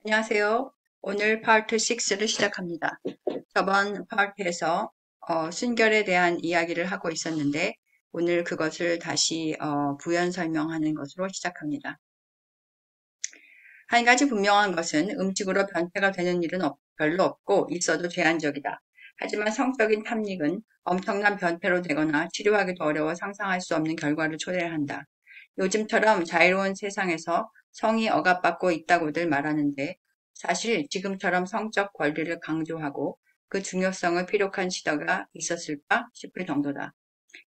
안녕하세요. 오늘 파트 6를 시작합니다. 저번 파트에서 순결에 대한 이야기를 하고 있었는데 오늘 그것을 다시 부연 설명하는 것으로 시작합니다. 한 가지 분명한 것은 음식으로 변태가 되는 일은 별로 없고 있어도 제한적이다. 하지만 성적인 탐닉은 엄청난 변태로 되거나 치료하기도 어려워 상상할 수 없는 결과를 초래한다. 요즘처럼 자유로운 세상에서 성이 억압받고 있다고들 말하는데 사실 지금처럼 성적 권리를 강조하고 그 중요성을 피력한 시대가 있었을까 싶을 정도다.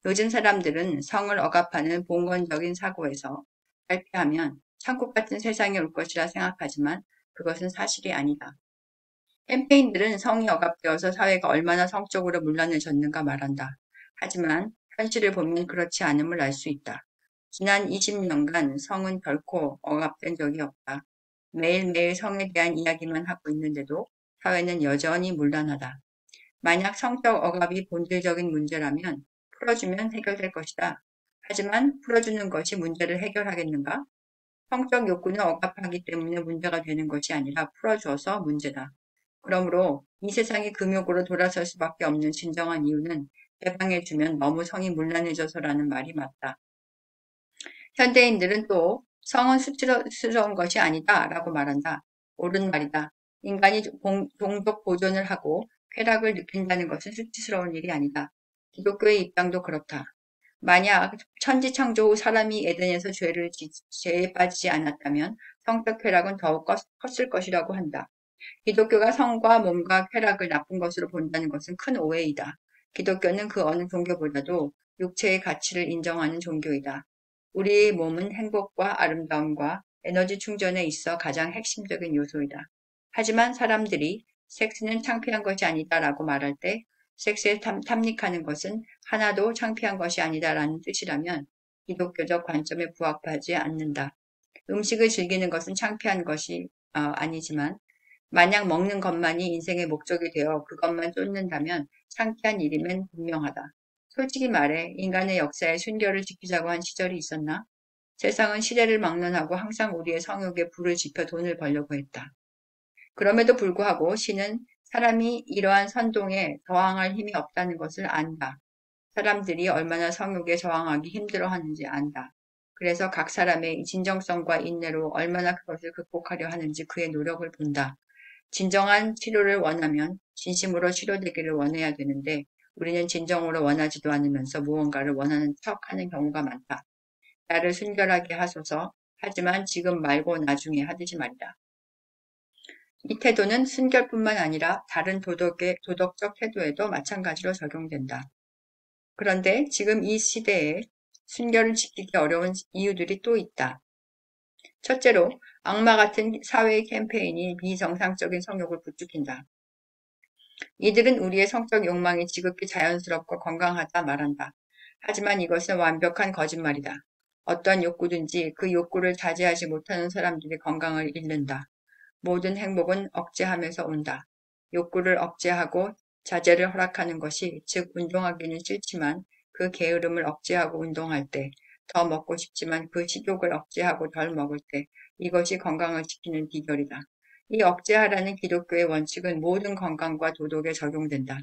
요즘 사람들은 성을 억압하는 봉건적인 사고에서 발표하면 천국 같은 세상이 올 것이라 생각하지만 그것은 사실이 아니다. 캠페인들은 성이 억압되어서 사회가 얼마나 성적으로 문란해졌는가 말한다. 하지만 현실을 보면 그렇지 않음을 알 수 있다. 지난 20년간 성은 결코 억압된 적이 없다. 매일매일 성에 대한 이야기만 하고 있는데도 사회는 여전히 문란하다. 만약 성적 억압이 본질적인 문제라면 풀어주면 해결될 것이다. 하지만 풀어주는 것이 문제를 해결하겠는가? 성적 욕구는 억압하기 때문에 문제가 되는 것이 아니라 풀어줘서 문제다. 그러므로 이 세상이 금욕으로 돌아설 수밖에 없는 진정한 이유는 개방해주면 너무 성이 문란해져서라는 말이 맞다. 현대인들은 또 성은 수치스러운 것이 아니다 라고 말한다. 옳은 말이다. 인간이 종족 보존을 하고 쾌락을 느낀다는 것은 수치스러운 일이 아니다. 기독교의 입장도 그렇다. 만약 천지창조 후 사람이 에덴에서 죄에 빠지지 않았다면 성적 쾌락은 더욱 컸을 것이라고 한다. 기독교가 성과 몸과 쾌락을 나쁜 것으로 본다는 것은 큰 오해이다. 기독교는 그 어느 종교보다도 육체의 가치를 인정하는 종교이다. 우리의 몸은 행복과 아름다움과 에너지 충전에 있어 가장 핵심적인 요소이다. 하지만 사람들이 섹스는 창피한 것이 아니다라고 말할 때 섹스에 탐닉하는 것은 하나도 창피한 것이 아니다라는 뜻이라면 기독교적 관점에 부합하지 않는다. 음식을 즐기는 것은 창피한 것이 아니지만 만약 먹는 것만이 인생의 목적이 되어 그것만 쫓는다면 창피한 일이면 분명하다. 솔직히 말해 인간의 역사에 순결을 지키자고 한 시절이 있었나? 세상은 시대를 막론하고 항상 우리의 성욕에 불을 지펴 돈을 벌려고 했다. 그럼에도 불구하고 신은 사람이 이러한 선동에 저항할 힘이 없다는 것을 안다. 사람들이 얼마나 성욕에 저항하기 힘들어하는지 안다. 그래서 각 사람의 진정성과 인내로 얼마나 그것을 극복하려 하는지 그의 노력을 본다. 진정한 치료를 원하면 진심으로 치료되기를 원해야 되는데 우리는 진정으로 원하지도 않으면서 무언가를 원하는 척하는 경우가 많다. 나를 순결하게 하소서. 하지만 지금 말고 나중에 하듯이 말이다. 이 태도는 순결뿐만 아니라 다른 도덕적 태도에도 마찬가지로 적용된다. 그런데 지금 이 시대에 순결을 지키기 어려운 이유들이 또 있다. 첫째로 악마 같은 사회의 캠페인이 비정상적인 성욕을 부추긴다. 이들은 우리의 성적 욕망이 지극히 자연스럽고 건강하다 말한다. 하지만 이것은 완벽한 거짓말이다. 어떤 욕구든지 그 욕구를 자제하지 못하는 사람들이 건강을 잃는다. 모든 행복은 억제하면서 온다. 욕구를 억제하고 자제를 허락하는 것이 즉 운동하기는 싫지만 그 게으름을 억제하고 운동할 때 더 먹고 싶지만 그 식욕을 억제하고 덜 먹을 때 이것이 건강을 지키는 비결이다. 이 억제하라는 기독교의 원칙은 모든 건강과 도덕에 적용된다.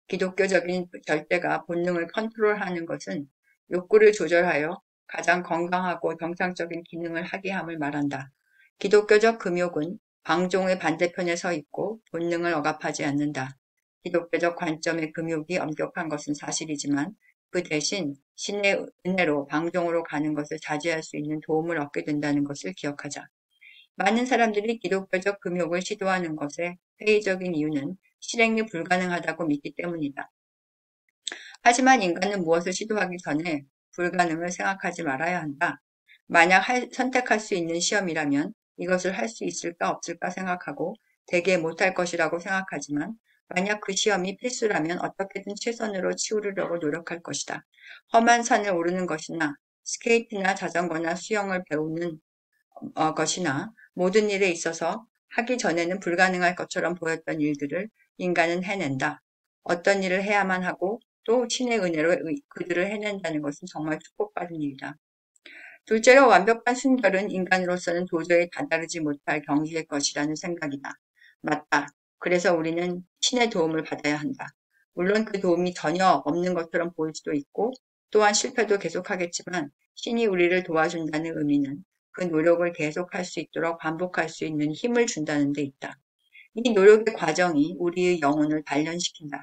기독교적인 절대가 본능을 컨트롤하는 것은 욕구를 조절하여 가장 건강하고 정상적인 기능을 하게 함을 말한다. 기독교적 금욕은 방종의 반대편에 서 있고 본능을 억압하지 않는다. 기독교적 관점의 금욕이 엄격한 것은 사실이지만 그 대신 신의 은혜로 방종으로 가는 것을 자제할 수 있는 도움을 얻게 된다는 것을 기억하자. 많은 사람들이 기독교적 금욕을 시도하는 것의 회의적인 이유는 실행이 불가능하다고 믿기 때문이다. 하지만 인간은 무엇을 시도하기 전에 불가능을 생각하지 말아야 한다. 만약 선택할 수 있는 시험이라면 이것을 할 수 있을까 없을까 생각하고 대개 못할 것이라고 생각하지만 만약 그 시험이 필수라면 어떻게든 최선으로 치우려고 노력할 것이다. 험한 산을 오르는 것이나 스케이트나 자전거나 수영을 배우는 것이나 모든 일에 있어서 하기 전에는 불가능할 것처럼 보였던 일들을 인간은 해낸다. 어떤 일을 해야만 하고 또 신의 은혜로 그들을 해낸다는 것은 정말 축복받은 일이다. 둘째로 완벽한 순결은 인간으로서는 도저히 다다르지 못할 경지의 것이라는 생각이다. 맞다. 그래서 우리는 신의 도움을 받아야 한다. 물론 그 도움이 전혀 없는 것처럼 보일 수도 있고 또한 실패도 계속하겠지만 신이 우리를 도와준다는 의미는 그 노력을 계속할 수 있도록 반복할 수 있는 힘을 준다는 데 있다. 이 노력의 과정이 우리의 영혼을 단련시킨다.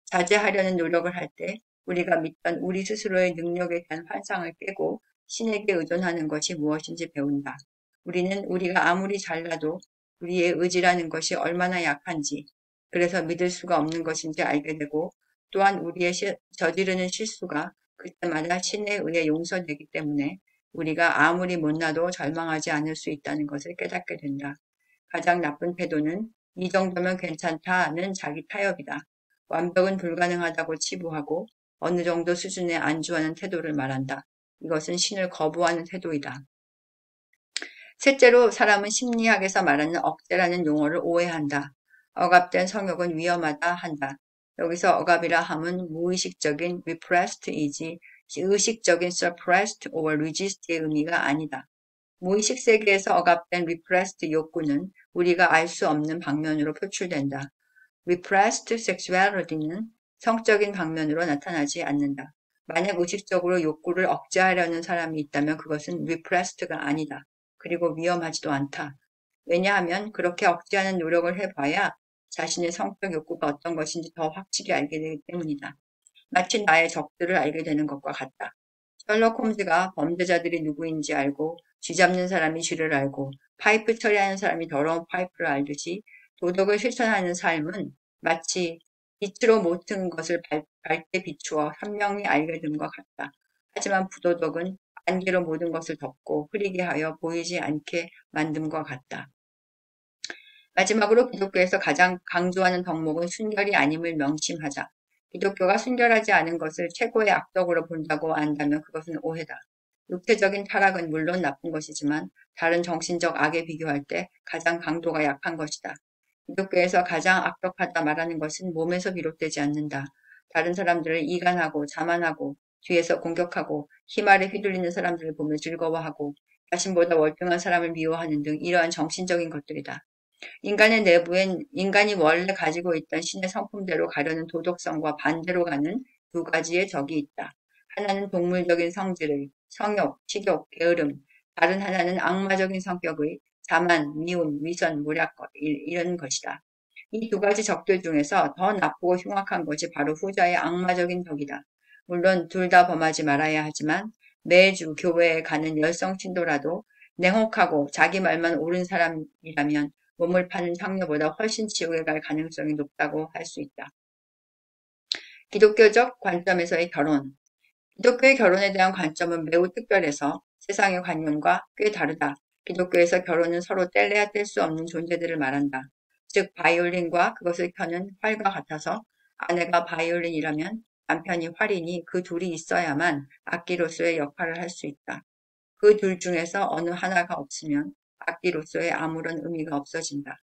자제하려는 노력을 할 때 우리가 믿던 우리 스스로의 능력에 대한 환상을 깨고 신에게 의존하는 것이 무엇인지 배운다. 우리는 우리가 아무리 잘나도 우리의 의지라는 것이 얼마나 약한지, 그래서 믿을 수가 없는 것인지 알게 되고, 또한 우리의 저지르는 실수가 그때마다 신에 의해 용서되기 때문에 우리가 아무리 못나도 절망하지 않을 수 있다는 것을 깨닫게 된다. 가장 나쁜 태도는 이 정도면 괜찮다는 자기 타협이다. 완벽은 불가능하다고 치부하고 어느 정도 수준에 안주하는 태도를 말한다. 이것은 신을 거부하는 태도이다. 셋째로 사람은 심리학에서 말하는 억제라는 용어를 오해한다. 억압된 성욕은 위험하다 한다. 여기서 억압이라 함은 무의식적인 repressed이지 의식적인 suppressed or resist의 의미가 아니다. 무의식 세계에서 억압된 repressed 욕구는 우리가 알 수 없는 방면으로 표출된다. repressed sexuality는 성적인 방면으로 나타나지 않는다. 만약 의식적으로 욕구를 억제하려는 사람이 있다면 그것은 repressed가 아니다. 그리고 위험하지도 않다. 왜냐하면 그렇게 억제하는 노력을 해봐야 자신의 성적 욕구가 어떤 것인지 더 확실히 알게 되기 때문이다. 마치 나의 적들을 알게 되는 것과 같다. 셜록 홈즈가 범죄자들이 누구인지 알고 쥐잡는 사람이 쥐를 알고 파이프 처리하는 사람이 더러운 파이프를 알듯이 도덕을 실천하는 삶은 마치 빛으로 모든 것을 밝게 비추어 선명히 알게 된 것 같다. 하지만 부도덕은 안개로 모든 것을 덮고 흐리게 하여 보이지 않게 만듦과 같다. 마지막으로 기독교에서 가장 강조하는 덕목은 순결이 아님을 명심하자. 기독교가 순결하지 않은 것을 최고의 악덕으로 본다고 안다면 그것은 오해다. 육체적인 타락은 물론 나쁜 것이지만 다른 정신적 악에 비교할 때 가장 강도가 약한 것이다. 기독교에서 가장 악덕하다 말하는 것은 몸에서 비롯되지 않는다. 다른 사람들을 이간하고 자만하고 뒤에서 공격하고 희말에 휘둘리는 사람들을 보며 즐거워하고 자신보다 월등한 사람을 미워하는 등 이러한 정신적인 것들이다. 인간의 내부엔 인간이 원래 가지고 있던 신의 성품대로 가려는 도덕성과 반대로 가는 두 가지의 적이 있다. 하나는 동물적인 성질의 성욕, 식욕, 게으름, 다른 하나는 악마적인 성격의 자만, 미움, 위선, 무략 이런 것이다. 이 두 가지 적들 중에서 더 나쁘고 흉악한 것이 바로 후자의 악마적인 적이다. 물론 둘 다 범하지 말아야 하지만 매주 교회에 가는 열성 신도라도 냉혹하고 자기 말만 옳은 사람이라면 몸을 파는 상녀보다 훨씬 지옥에 갈 가능성이 높다고 할 수 있다. 기독교적 관점에서의 결혼. 기독교의 결혼에 대한 관점은 매우 특별해서 세상의 관념과 꽤 다르다. 기독교에서 결혼은 서로 뗄래야 뗄 수 없는 존재들을 말한다. 즉 바이올린과 그것을 켜는 활과 같아서 아내가 바이올린이라면 남편이 활이니 그 둘이 있어야만 악기로서의 역할을 할 수 있다. 그 둘 중에서 어느 하나가 없으면 악기로서의 아무런 의미가 없어진다.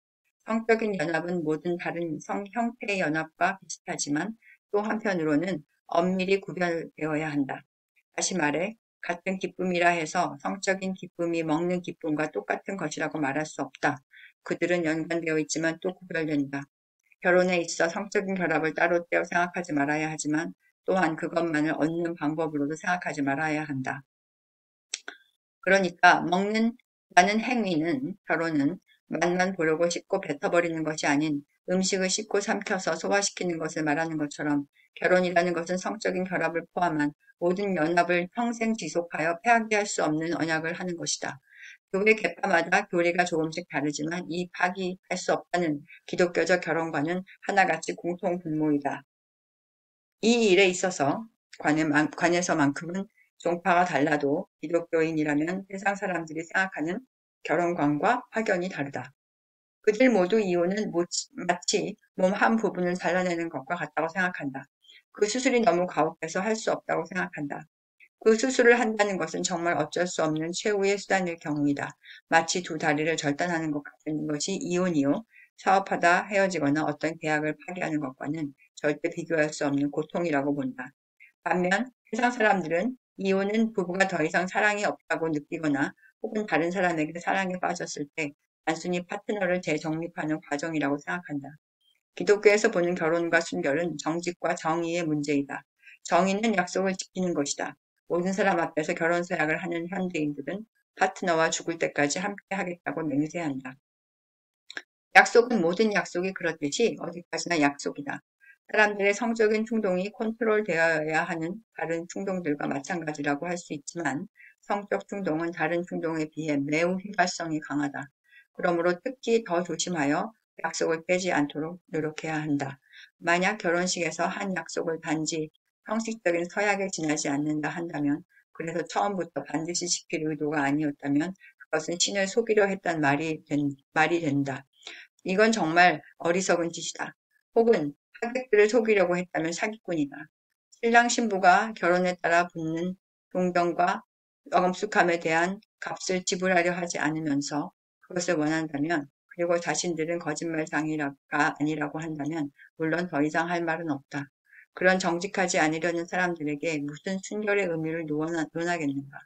성적인 연합은 모든 다른 성 형태의 연합과 비슷하지만 또 한편으로는 엄밀히 구별되어야 한다. 다시 말해 같은 기쁨이라 해서 성적인 기쁨이 먹는 기쁨과 똑같은 것이라고 말할 수 없다. 그들은 연관되어 있지만 또 구별된다. 결혼에 있어 성적인 결합을 따로 떼어 생각하지 말아야 하지만 또한 그것만을 얻는 방법으로도 생각하지 말아야 한다. 그러니까 먹는다는 행위는 결혼은 맛만 보려고 씹고 뱉어버리는 것이 아닌 음식을 씹고 삼켜서 소화시키는 것을 말하는 것처럼 결혼이라는 것은 성적인 결합을 포함한 모든 연합을 평생 지속하여 폐하게 할 수 없는 언약을 하는 것이다. 교회 계파마다 교리가 조금씩 다르지만 이 파기할 수 없다는 기독교적 결혼과는 하나같이 공통분모이다. 이 일에 있어서 관에서만큼은 종파가 달라도 기독교인이라면 세상 사람들이 생각하는 결혼관과 확연히 다르다. 그들 모두 이혼은 마치 몸 한 부분을 잘라내는 것과 같다고 생각한다. 그 수술이 너무 가혹해서 할 수 없다고 생각한다. 그 수술을 한다는 것은 정말 어쩔 수 없는 최후의 수단일 경우이다. 마치 두 다리를 절단하는 것 같은 것이 이혼이요. 사업하다 헤어지거나 어떤 계약을 파기하는 것과는 절대 비교할 수 없는 고통이라고 본다. 반면 세상 사람들은 이혼은 부부가 더 이상 사랑이 없다고 느끼거나 혹은 다른 사람에게 사랑에 빠졌을 때 단순히 파트너를 재정립하는 과정이라고 생각한다. 기독교에서 보는 결혼과 순결은 정직과 정의의 문제이다. 정의는 약속을 지키는 것이다. 모든 사람 앞에서 결혼 서약을 하는 현대인들은 파트너와 죽을 때까지 함께 하겠다고 맹세한다. 약속은 모든 약속이 그렇듯이 어디까지나 약속이다. 사람들의 성적인 충동이 컨트롤되어야 하는 다른 충동들과 마찬가지라고 할 수 있지만 성적 충동은 다른 충동에 비해 매우 휘발성이 강하다. 그러므로 특히 더 조심하여 약속을 깨지 않도록 노력해야 한다. 만약 결혼식에서 한 약속을 단지 형식적인 서약에 지나지 않는다 한다면, 그래서 처음부터 반드시 지킬 의도가 아니었다면 그것은 신을 속이려 했단 말이 된다. 이건 정말 어리석은 짓이다. 혹은 하객들을 속이려고 했다면 사기꾼이다. 신랑 신부가 결혼에 따라 붙는 동경과 엄숙함에 대한 값을 지불하려 하지 않으면서 그것을 원한다면, 그리고 자신들은 거짓말장이가 아니라고 한다면 물론 더 이상 할 말은 없다. 그런 정직하지 않으려는 사람들에게 무슨 순결의 의미를 논하겠는가.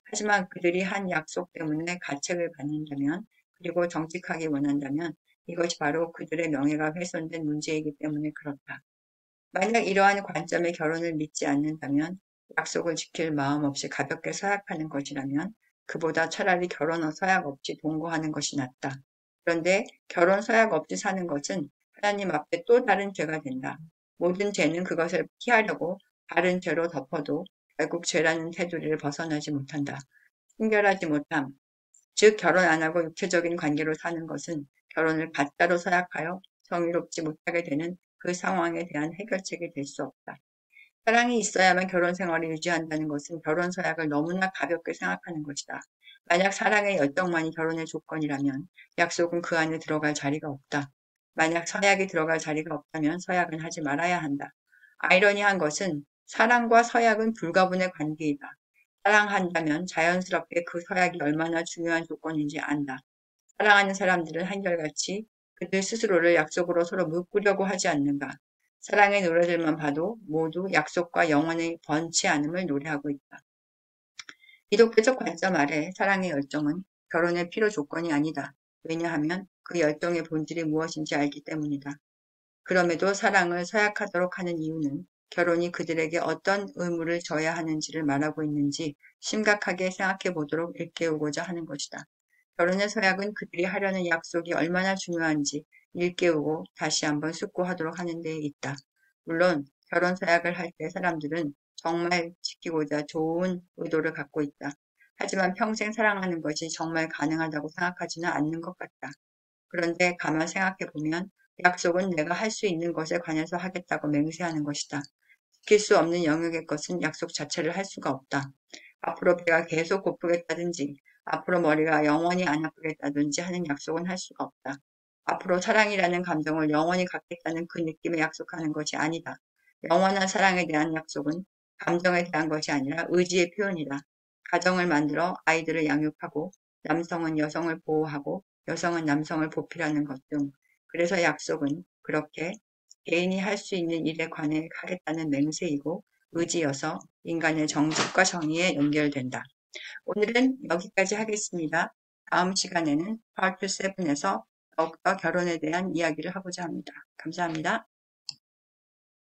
하지만 그들이 한 약속 때문에 가책을 받는다면, 그리고 정직하게 원한다면 이것이 바로 그들의 명예가 훼손된 문제이기 때문에 그렇다. 만약 이러한 관점의 결혼을 믿지 않는다면, 약속을 지킬 마음 없이 가볍게 서약하는 것이라면 그보다 차라리 결혼 서약 없이 동거하는 것이 낫다. 그런데 결혼 서약 없이 사는 것은 하나님 앞에 또 다른 죄가 된다. 모든 죄는 그것을 피하려고 다른 죄로 덮어도 결국 죄라는 테두리를 벗어나지 못한다. 순결하지 못함, 즉 결혼 안 하고 육체적인 관계로 사는 것은 결혼을 가짜로 서약하여 정의롭지 못하게 되는 그 상황에 대한 해결책이 될 수 없다. 사랑이 있어야만 결혼 생활을 유지한다는 것은 결혼 서약을 너무나 가볍게 생각하는 것이다. 만약 사랑의 열정만이 결혼의 조건이라면 약속은 그 안에 들어갈 자리가 없다. 만약 서약이 들어갈 자리가 없다면 서약은 하지 말아야 한다. 아이러니한 것은 사랑과 서약은 불가분의 관계이다. 사랑한다면 자연스럽게 그 서약이 얼마나 중요한 조건인지 안다. 사랑하는 사람들은 한결같이 그들 스스로를 약속으로 서로 묶으려고 하지 않는가. 사랑의 노래들만 봐도 모두 약속과 영원의 번치 않음을 노래하고 있다. 기독교적 관점 아래 사랑의 열정은 결혼의 필요 조건이 아니다. 왜냐하면 그 열정의 본질이 무엇인지 알기 때문이다. 그럼에도 사랑을 서약하도록 하는 이유는 결혼이 그들에게 어떤 의무를 져야 하는지를 말하고 있는지 심각하게 생각해 보도록 일깨우고자 하는 것이다. 결혼의 서약은 그들이 하려는 약속이 얼마나 중요한지 일깨우고 다시 한번 숙고하도록 하는 데에 있다. 물론 결혼 서약을 할 때 사람들은 정말 지키고자 좋은 의도를 갖고 있다. 하지만 평생 사랑하는 것이 정말 가능하다고 생각하지는 않는 것 같다. 그런데 가만 생각해 보면 약속은 내가 할 수 있는 것에 관해서 하겠다고 맹세하는 것이다. 지킬 수 없는 영역의 것은 약속 자체를 할 수가 없다. 앞으로 배가 계속 고프겠다든지, 앞으로 머리가 영원히 안 아프겠다든지 하는 약속은 할 수가 없다. 앞으로 사랑이라는 감정을 영원히 갖겠다는 그 느낌에 약속하는 것이 아니다. 영원한 사랑에 대한 약속은 감정에 대한 것이 아니라 의지의 표현이다. 가정을 만들어 아이들을 양육하고, 남성은 여성을 보호하고, 여성은 남성을 보필하는 것 등. 그래서 약속은 그렇게 개인이 할 수 있는 일에 관해 하겠다는 맹세이고 의지여서 인간의 정직과 정의에 연결된다. 오늘은 여기까지 하겠습니다. 다음 시간에는 파트 7에서 더욱더 결혼에 대한 이야기를 하고자 합니다. 감사합니다.